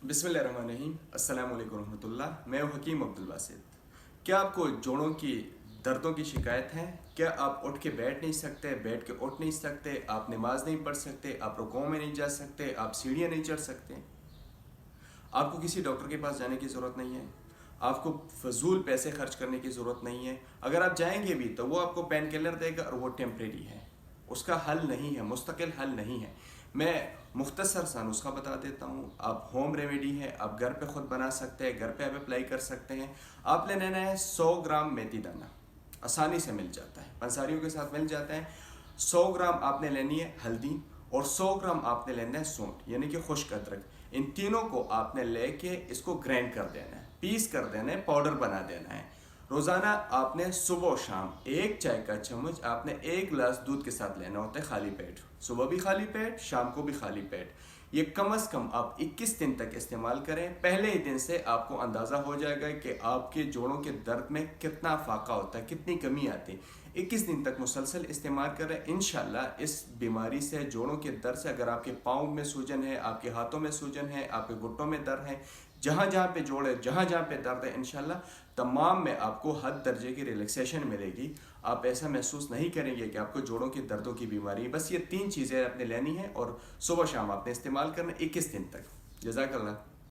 बिस्मिल्लाहिर्रहमानिर्रहीम। अस्सलाम वालेकुम रहमतुल्लाह। मैं हूं हकीम अब्दुल बासित। क्या आपको जोड़ों की दर्दों की शिकायत है? क्या आप उठ के बैठ नहीं सकते, बैठ के उठ नहीं सकते, आप नमाज नहीं पढ़ सकते, आप रुकू में नहीं जा सकते, आप सीढ़ियाँ नहीं चढ़ सकते? आपको किसी डॉक्टर के पास जाने की ज़रूरत नहीं है, आपको फजूल पैसे खर्च करने की ज़रूरत नहीं है। अगर आप जाएंगे भी तो वो आपको पेन किलर देगा और वो टेम्परेरी है, उसका हल नहीं है, मुस्तकिल हल नहीं है। मैं मुख्तसर सा नुस्खा बता देता हूँ। आप होम रेमेडी है, आप घर पे ख़ुद बना सकते हैं, घर पे आप अप्लाई कर सकते हैं। आपने लेना है 100 ग्राम मेथी दाना, आसानी से मिल जाता है, पंसारियों के साथ मिल जाता है। 100 ग्राम आपने लेनी है हल्दी और 100 ग्राम आपने लेना है सौंठ यानी कि खुश्क अदरक। इन तीनों को आपने लेके इसको ग्राइंड कर देना है, पीस कर देना है, पाउडर बना देना है। रोज़ाना आपने सुबह और शाम एक चाय का चम्मच आपने एक गिलास दूध के साथ लेना होता है, खाली पेट। सुबह भी खाली पेट, शाम को भी खाली पेट। ये कम से कम आप 21 दिन तक इस्तेमाल करें। पहले ही दिन से आपको अंदाज़ा हो जाएगा कि आपके जोड़ों के दर्द में कितना फाका होता है, कितनी कमी आती है। 21 दिन तक मुसलसल इस्तेमाल करें। इंशाल्लाह इस बीमारी से, जोड़ों के दर्द से, अगर आपके पाँव में सूजन है, आपके हाथों में सूजन है, आपके घुटनों में दर्द है, जहाँ जहाँ पे जोड़ है, जहाँ जहाँ पे दर्द है, इंशाल्लाह तमाम में आपको हद दर्जे की रिलैक्सेशन मिलेगी। आप ऐसा महसूस नहीं करेंगे कि आपको जोड़ों की दर्दों की बीमारी। बस ये 3 चीज़ें आपने लेनी है और सुबह शाम आपने इस्तेमाल करना 21 दिन तक। जज़ाकल्लाह।